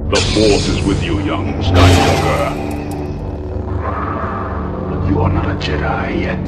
The Force is with you, young Skywalker. But you are not a Jedi yet.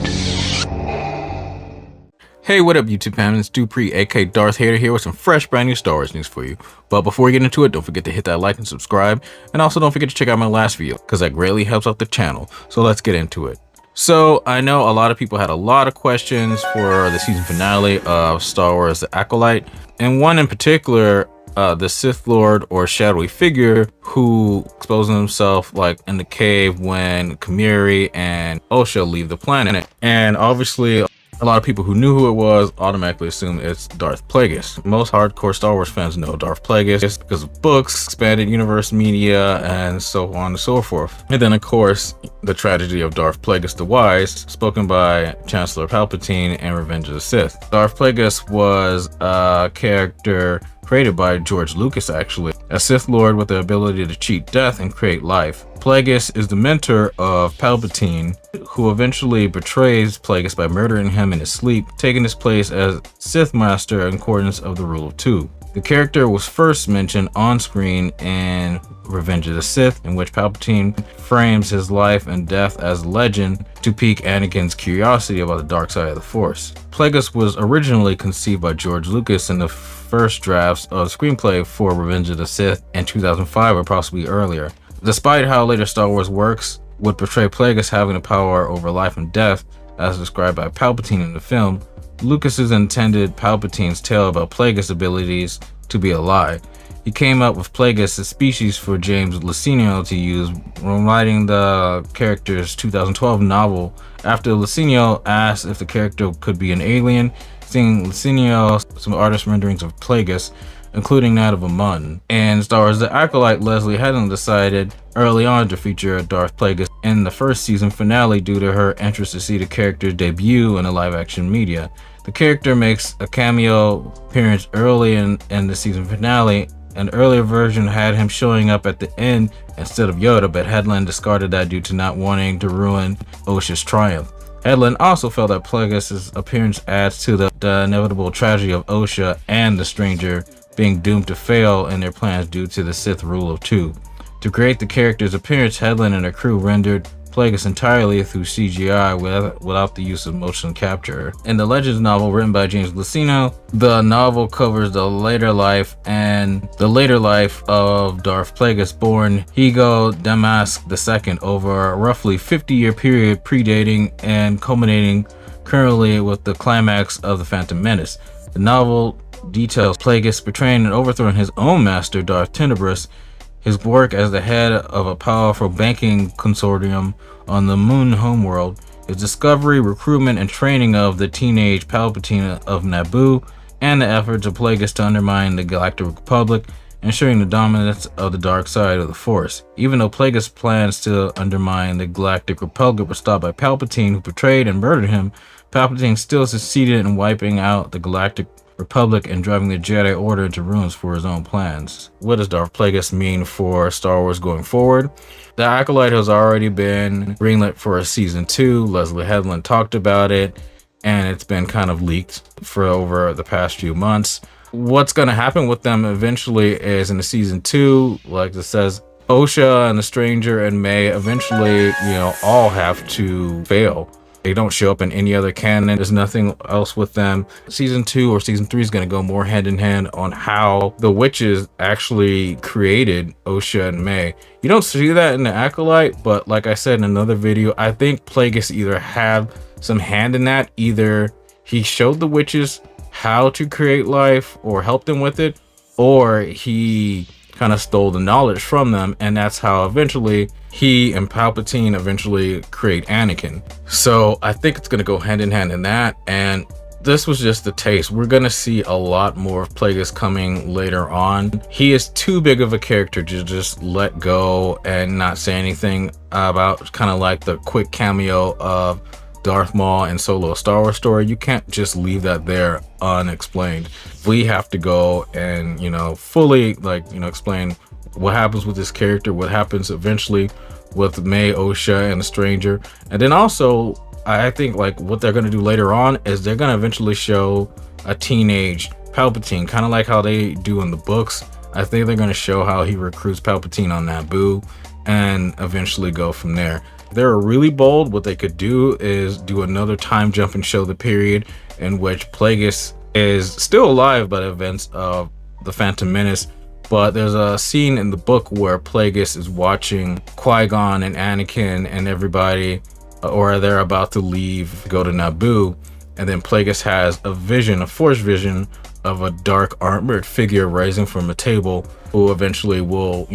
Hey, what up YouTube fam, it's Dupree aka Darth Hater here with some fresh brand new Star Wars news for you. But before we get into it, don't forget to hit that like and subscribe, and also don't forget to check out my last video, because that greatly helps out the channel. So let's get into it. So I know a lot of people had a lot of questions for the season finale of Star Wars The Acolyte, and one in particular, the Sith Lord or shadowy figure who exposes himself like in the cave when Kamiri and Osha leave the planet. And obviously a lot of people who knew who it was automatically assumed it's Darth Plagueis. Most hardcore Star Wars fans know Darth Plagueis because of books, expanded universe media, and so on and so forth. And then of course, the tragedy of Darth Plagueis the Wise, spoken by Chancellor Palpatine in Revenge of the Sith. Darth Plagueis was a character created by George Lucas actually, a Sith Lord with the ability to cheat death and create life. Plagueis is the mentor of Palpatine, who eventually betrays Plagueis by murdering him in his sleep, taking his place as Sith Master in accordance of the Rule of Two. The character was first mentioned on screen in Revenge of the Sith, in which Palpatine frames his life and death as legend to pique Anakin's curiosity about the dark side of the Force. Plagueis was originally conceived by George Lucas in the first drafts of the screenplay for Revenge of the Sith in 2005 or possibly earlier. Despite how later Star Wars works would portray Plagueis having the power over life and death, as described by Palpatine in the film, Lucas's intended Palpatine's tale about Plagueis' abilities to be a lie. He came up with Plagueis' species for James Luceno to use when writing the character's 2012 novel. After Luceno asked if the character could be an alien, seeing Luceno some artist renderings of Plagueis, including that of a Mun. In Star Wars The Acolyte, Leslie Hedlund decided early on to feature Darth Plagueis in the first season finale due to her interest to see the character's debut in the live-action media. The character makes a cameo appearance early in the season finale. An earlier version had him showing up at the end instead of Yoda, but Hedlund discarded that due to not wanting to ruin Osha's triumph. Hedlund also felt that Plagueis' appearance adds to the inevitable tragedy of Osha and the Stranger being doomed to fail in their plans due to the Sith Rule of Two. To create the character's appearance, Hedlund and her crew rendered Plagueis entirely through CGI without the use of motion capture. In the Legends novel written by James Luceno, the novel covers the later life of Darth Plagueis, born Higo Damask II, over a roughly 50-year period predating and culminating currently with the climax of The Phantom Menace. The novel details Plagueis betraying and overthrowing his own master, Darth Tenebrous, his work as the head of a powerful banking consortium on the Moon homeworld, his discovery, recruitment, and training of the teenage Palpatine of Naboo, and the efforts of Plagueis to undermine the Galactic Republic, ensuring the dominance of the dark side of the Force. Even though Plagueis' plans to undermine the Galactic Republic were stopped by Palpatine, who betrayed and murdered him, Palpatine still succeeded in wiping out the Galactic Republic and driving the Jedi Order into ruins for his own plans. What does Darth Plagueis mean for Star Wars going forward? The Acolyte has already been greenlit for a season 2. Leslie Hedlund talked about it, and it's been kind of leaked for over the past few months. What's going to happen with them eventually is in the season 2, like it says, Osha and the Stranger and May eventually, all have to fail. They don't show up in any other canon. There's nothing else with them. Season 2 or season 3 is going to go more hand in hand on how the witches actually created Osha and May. You don't see that in the Acolyte, but like I said in another video, I think Plagueis either had some hand in that. Either he showed the witches how to create life or helped them with it, or he kind of stole the knowledge from them, and that's how eventually he and Palpatine eventually create Anakin. So I think it's going to go hand in hand in that, and this was just the taste. We're going to see a lot more of Plagueis coming later on. He is too big of a character to just let go and not say anything about, kind of like the quick cameo of Darth Maul and Solo: A Star Wars Story. You can't just leave that there unexplained. We have to go and fully explain what happens with this character, what happens eventually with May, Osha, and the Stranger. And then also I think what they're going to do later on is they're going to eventually show a teenage Palpatine, kind of like how they do in the books. I think they're going to show how he recruits Palpatine on Naboo and eventually go from there. They're really bold. What they could do is do another time jump and show the period in which Plagueis is still alive by the events of the Phantom Menace. But there's a scene in the book where Plagueis is watching Qui-Gon and Anakin and everybody, or they're about to leave, go to Naboo. And then Plagueis has a vision, a force vision of a dark armored figure rising from a table who eventually will,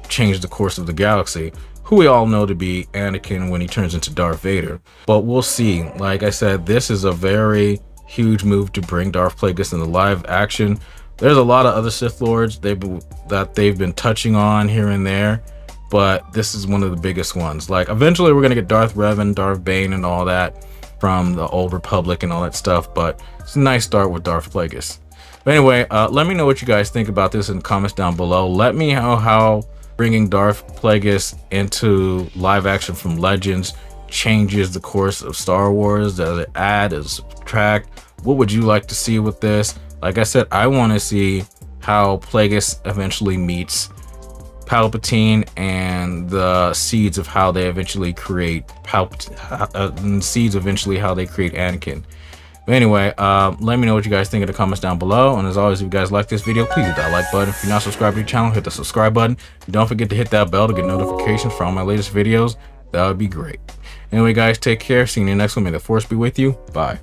change the course of the galaxy, who we all know to be Anakin when he turns into Darth Vader. But we'll see. Like I said, this is a very huge move to bring Darth Plagueis into live action. There's a lot of other Sith Lords that they've been touching on here and there, but this is one of the biggest ones. Like, eventually we're gonna get Darth Revan, Darth Bane, and all that from the Old Republic and all that stuff, but it's a nice start with Darth Plagueis. But anyway, let me know what you guys think about this in the comments down below. Let me know how bringing Darth Plagueis into live action from Legends changes the course of Star Wars. Does it add, does it subtract? What would you like to see with this? Like I said, I want to see how Plagueis eventually meets Palpatine and the seeds of how they eventually create seeds eventually how they create Anakin. But anyway, let me know what you guys think in the comments down below. And as always, if you guys like this video, please hit that like button. If you're not subscribed to the channel, hit the subscribe button. Don't forget to hit that bell to get notifications for all my latest videos. That would be great. Anyway, guys, take care. See you in the next one. May the force be with you. Bye.